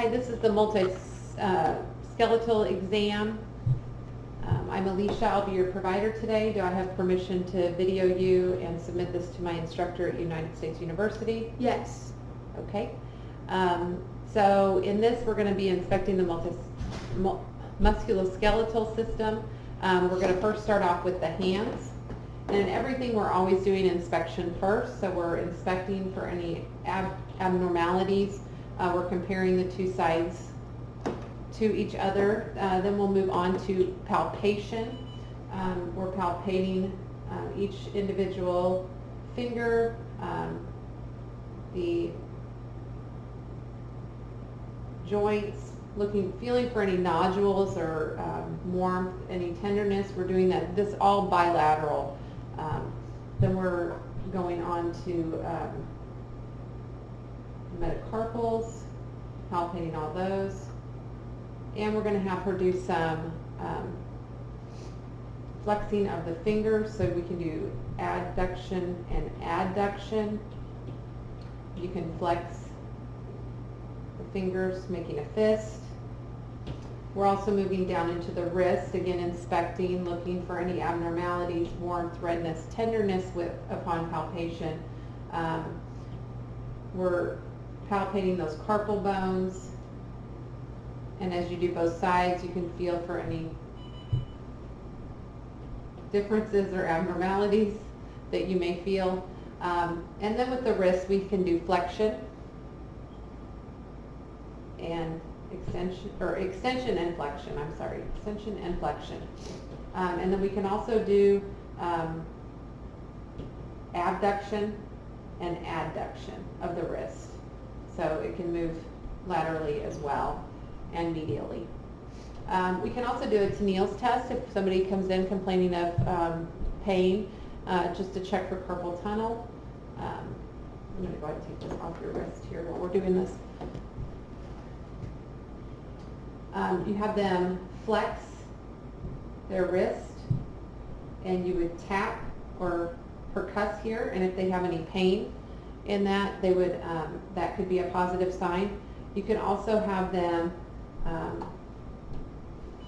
Hi, this is the multi-skeletal exam. I'm Alicia. I'll be your provider today. Do I have permission to video you and submit this to my instructor at United States University? Yes. Okay. So in this, we're going to be inspecting the musculoskeletal system. We're going to first start off with the hands. And in everything, we're always doing inspection first. So we're inspecting for any abnormalities. We're comparing the two sides to each other. Then we'll move on to palpation. We're palpating each individual finger, the joints, feeling for any nodules or warmth, any tenderness. We're doing that. This all bilateral. Then we're going on to metacarpals, palpating all those. And we're going to have her do some flexing of the fingers, so we can do adduction and adduction. You can flex the fingers, making a fist. We're also moving down into the wrist, again inspecting, looking for any abnormalities, warmth, redness, tenderness upon palpation. We're palpating those carpal bones, and as you do both sides, you can feel for any differences or abnormalities that you may feel. And then with the wrist, we can do flexion and extension and flexion, extension and flexion. And then we can also do abduction and adduction of the wrist. So it can move laterally as well and medially. We can also do a Tennille's test if somebody comes in complaining of pain, just to check for carpal tunnel. I'm going to go ahead and take this off your wrist here while we're doing this. You have them flex their wrist, and you would tap or percuss here, and if they have any pain in that, they would that could be a positive sign. You can also have them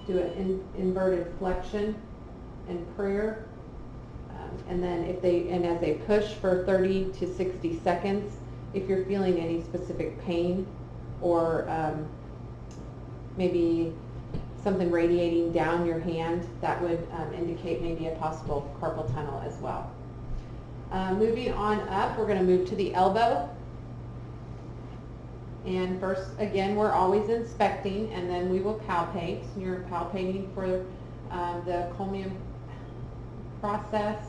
do an inverted flexion and prayer, and then as they push for 30 to 60 seconds, if you're feeling any specific pain or maybe something radiating down your hand, that would indicate maybe a possible carpal tunnel as well. Moving on up, we're going to move to the elbow. And first, again, we're always inspecting, and then we will palpate. You're palpating for the culmium process,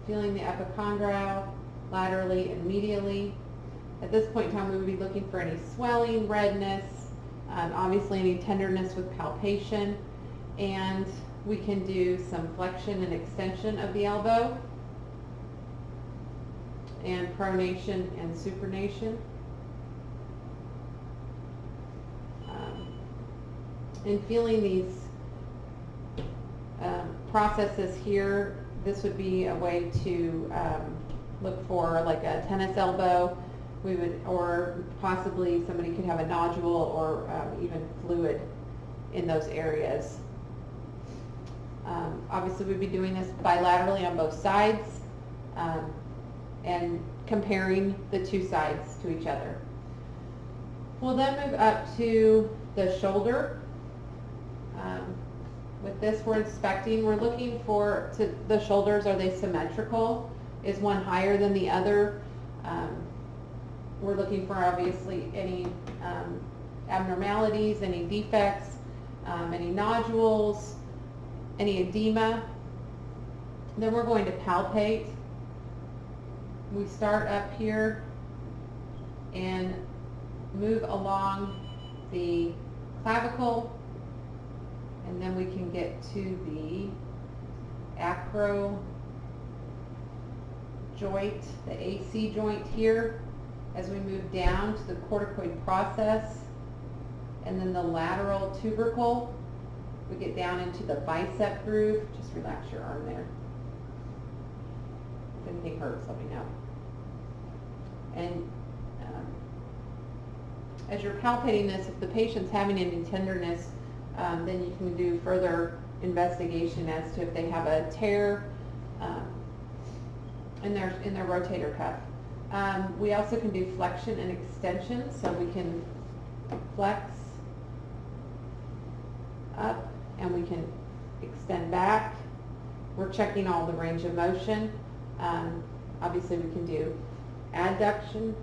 feeling the epicondyle laterally and medially. At this point in time, we would be looking for any swelling, redness, obviously any tenderness with palpation, and we can do some flexion and extension of the elbow, and pronation and supination. And feeling these processes here, this would be a way to look for like a tennis elbow. We would, or possibly somebody could have a nodule or even fluid in those areas. Obviously, we'd be doing this bilaterally on both sides and comparing the two sides to each other. We'll then move up to the shoulder. With this, we're inspecting. We're looking for the shoulders. Are they symmetrical? Is one higher than the other? We're looking for obviously any abnormalities, any defects, any nodules, any edema. Then we're going to palpate. We start up here and move along the clavicle, and then we can get to the acro joint, the AC joint here, as we move down to the corticoid process, and then the lateral tubercle. We get down into the bicep groove. Just relax your arm there. If anything hurts, let me know. And as you're palpating this, if the patient's having any tenderness, then you can do further investigation as to if they have a tear in their rotator cuff. We also can do flexion and extension, so we can flex up and we can extend back. We're checking all the range of motion. Obviously we can do adduction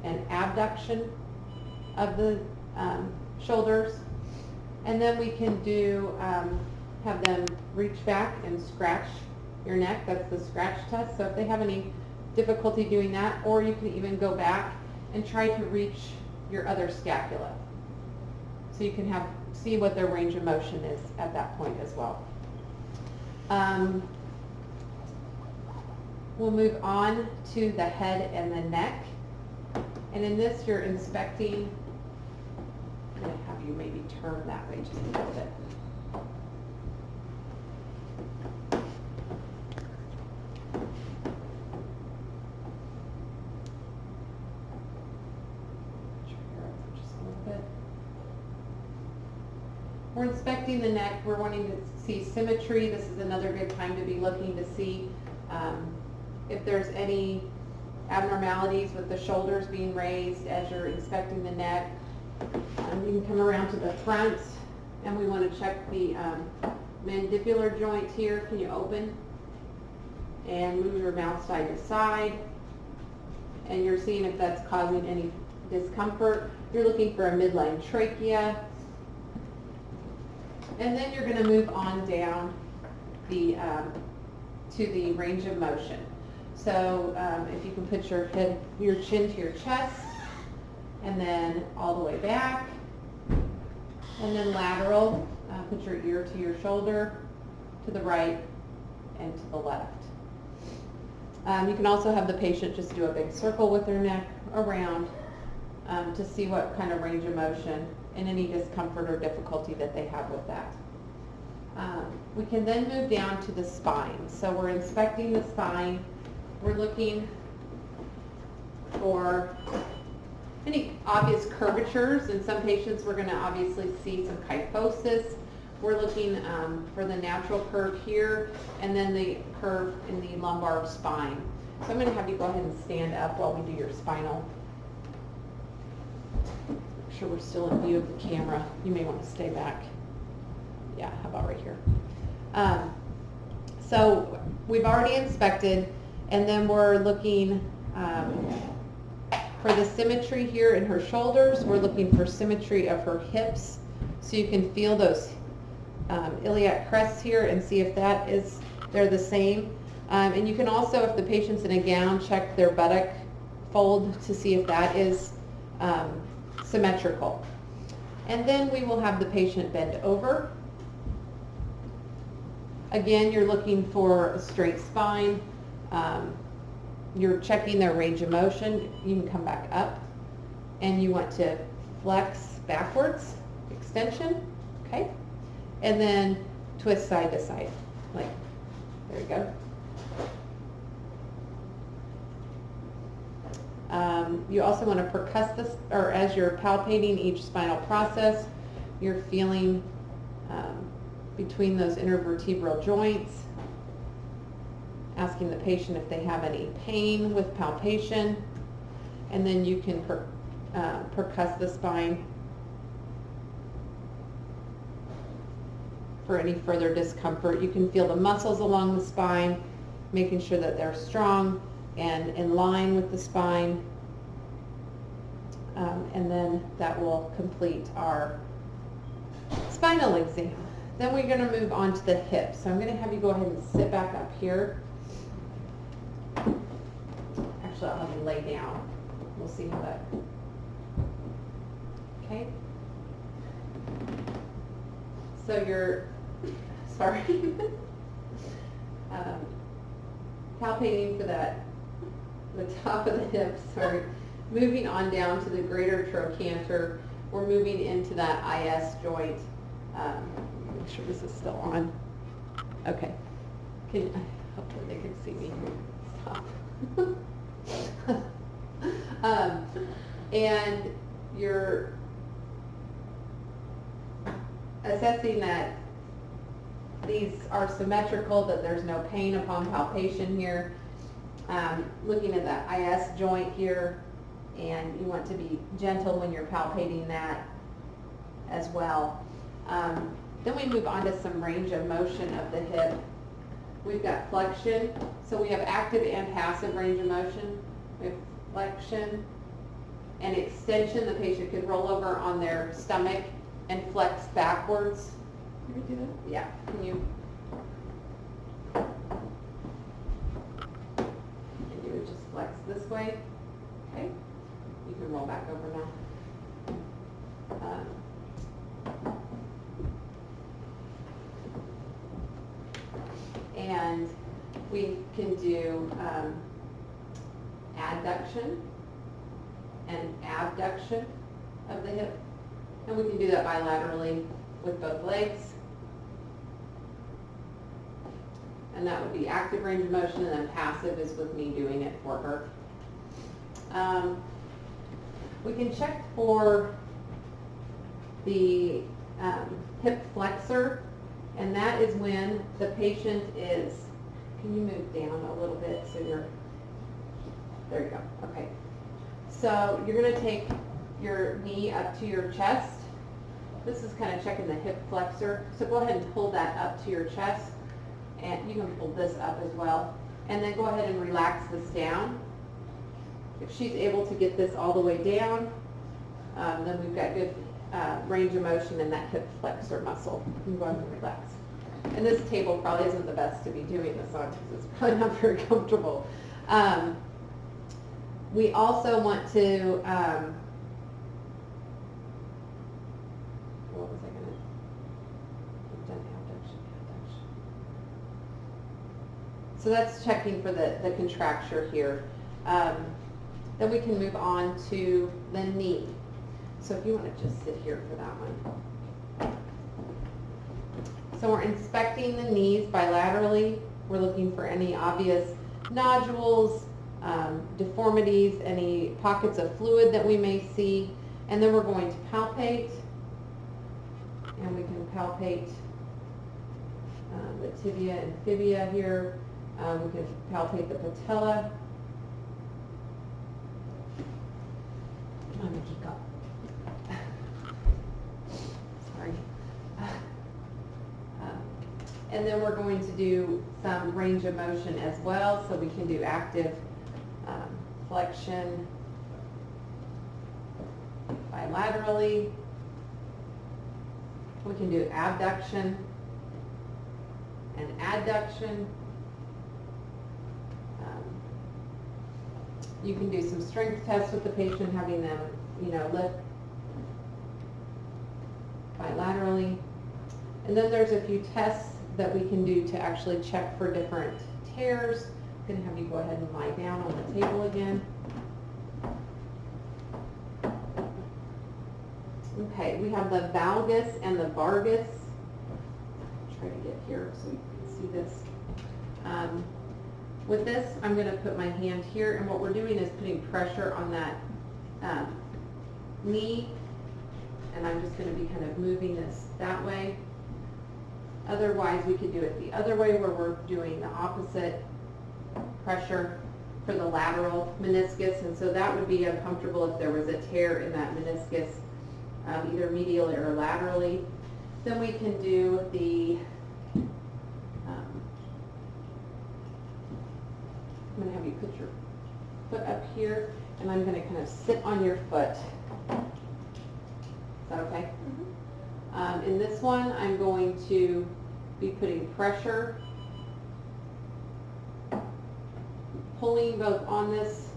and abduction of the shoulders. And then we can do, have them reach back and scratch your neck. That's the scratch test. So if they have any difficulty doing that, or you can even go back and try to reach your other scapula. So you can see what their range of motion is at that point as well. We'll move on to the head and the neck. And in this, you're inspecting. I'm going to have you maybe turn that way just a little bit. We're inspecting the neck. We're wanting to see symmetry. This is another good time to be looking to see if there's any abnormalities with the shoulders being raised as you're inspecting the neck. You can come around to the front, and we want to check the mandibular joint here. Can you open and move your mouth side to side? And you're seeing if that's causing any discomfort. You're looking for a midline trachea. And then you're going to move on down the to the range of motion. So if you can put your chin to your chest, and then all the way back, and then lateral. Put your ear to your shoulder, to the right, and to the left. You can also have the patient just do a big circle with their neck around to see what kind of range of motion and any discomfort or difficulty that they have with that. We can then move down to the spine. So we're inspecting the spine. We're looking for any obvious curvatures. In some patients, we're going to obviously see some kyphosis. We're looking for the natural curve here, and then the curve in the lumbar spine. So I'm going to have you go ahead and stand up while we do your spinal. Make sure we're still in view of the camera. You may want to stay back. Yeah, how about right here? So we've already inspected, and then we're looking for the symmetry here in her shoulders. We're looking for symmetry of her hips, so you can feel those iliac crests here and see if they're the same. And you can also, if the patient's in a gown, check their buttock fold to see if that is symmetrical. And then we will have the patient bend over. Again, you're looking for a straight spine. You're checking their range of motion. You can come back up, and you want to flex backwards, extension, okay? And then twist side to side, like, there you go. You also want to percuss this, or as you're palpating each spinal process, you're feeling between those intervertebral joints, asking the patient if they have any pain with palpation, and then you can percuss the spine for any further discomfort. You can feel the muscles along the spine, making sure that they're strong and in line with the spine. And then that will complete our spinal exam. Then we're going to move on to the hips. So I'm going to have you go ahead and sit back up here. Actually, I'll have you lay down. We'll see how that, okay? So you're, sorry, palpating for the top of the hips, sorry. Moving on down to the greater trochanter, we're moving into that IS joint. Make sure this is still on. Okay. Hopefully they can see me. Stop. And you're assessing that these are symmetrical, that there's no pain upon palpation here. Looking at the IS joint here, and you want to be gentle when you're palpating that as well. Then we move on to some range of motion of the hip. We've got flexion, so we have active and passive range of motion. We have flexion and extension. The patient could roll over on their stomach and flex backwards. Can we do that? Yeah, can you? And you would just flex this way, okay? You can roll back over now. And we can do adduction and abduction of the hip. And we can do that bilaterally with both legs. And that would be active range of motion, and then passive is with me doing it for her. We can check for the hip flexor, and that is when the patient is, can you move down a little bit so you're, there you go, okay. So you're going to take your knee up to your chest. This is kind of checking the hip flexor. So go ahead and pull that up to your chest, and you can pull this up as well. And then go ahead and relax this down. If she's able to get this all the way down, then we've got good range of motion in that hip flexor muscle. You can go ahead and relax. And this table probably isn't the best to be doing this on because it's probably not very comfortable. We also want to, what was I going to, we've done abduction. So that's checking for the contracture here. Then we can move on to the knee. So if you want to just sit here for that one. So we're inspecting the knees bilaterally. We're looking for any obvious nodules, deformities, any pockets of fluid that we may see. And then we're going to palpate. And we can palpate the tibia and fibia here. We can palpate the patella. I'm going to keep up. Sorry. And then we're going to do some range of motion as well. So we can do active flexion bilaterally. We can do abduction and adduction. You can do some strength tests with the patient, having them, lift bilaterally. And then there's a few tests that we can do to actually check for different tears. I'm going to have you go ahead and lie down on the table again. Okay, we have the valgus and the vargus. I'll try to get here so you can see this. With this, I'm going to put my hand here, and what we're doing is putting pressure on that knee, and I'm just going to be kind of moving this that way. Otherwise, we could do it the other way, where we're doing the opposite pressure for the lateral meniscus, and so that would be uncomfortable if there was a tear in that meniscus, either medially or laterally. Then we can do the I'm going to have you put your foot up here, and I'm going to kind of sit on your foot. Is that okay? Mm-hmm. In this one, I'm going to be putting pressure, pulling both on this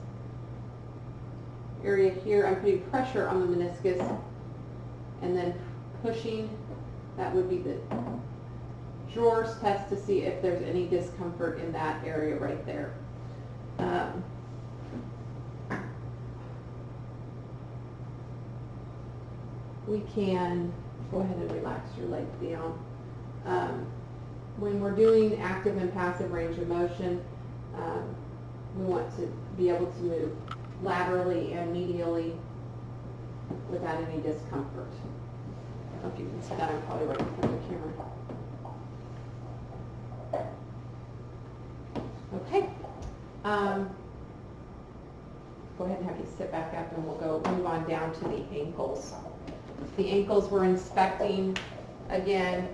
area here. I'm putting pressure on the meniscus, and then pushing. That would be the drawers test to see if there's any discomfort in that area right there. We can go ahead and relax your legs down. When we're doing active and passive range of motion, we want to be able to move laterally and medially. without any discomfort. I don't know if you can see that, I'm probably right in front of the camera. Okay. Go ahead and have you sit back up and we'll move on down to the ankles. The ankles we're inspecting again.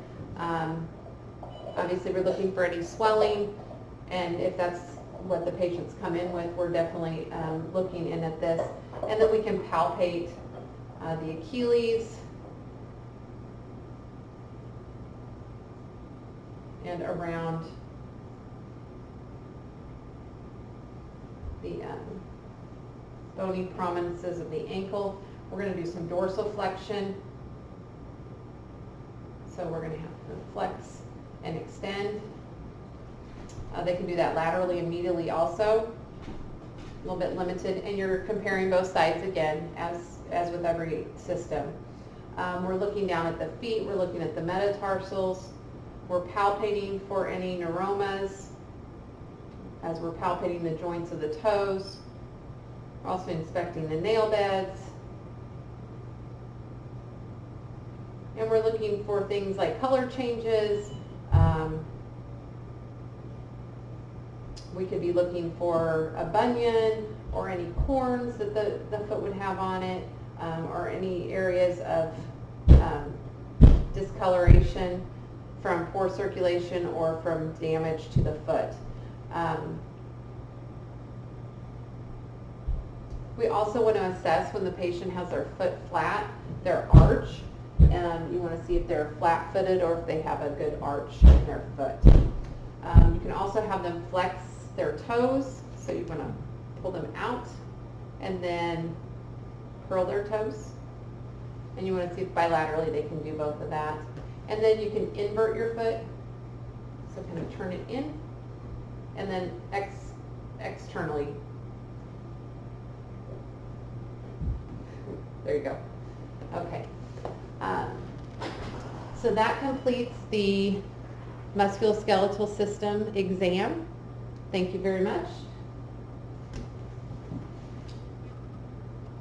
Obviously we're looking for any swelling, and if that's what the patients come in with, we're definitely looking in at this. And then we can palpate the Achilles and around the bony prominences of the ankle. We're going to do some dorsiflexion. So we're going to have to flex and extend. They can do that laterally and medially also. A little bit limited, and you're comparing both sides again, as with every system. We're looking down at the feet. We're looking at the metatarsals. We're palpating for any neuromas as we're palpating the joints of the toes. We're also inspecting the nail beds. And we're looking for things like color changes. We could be looking for a bunion or any corns that the foot would have on it, or any areas of discoloration from poor circulation or from damage to the foot. We also want to assess when the patient has their foot flat, their arch. You want to see if they're flat-footed or if they have a good arch in their foot. You can also have them flex their toes, so you want to pull them out and then curl their toes. And you want to see if bilaterally they can do both of that. And then you can invert your foot, so kind of turn it in, and then externally. There you go. Okay. So that completes the musculoskeletal system exam. Thank you very much.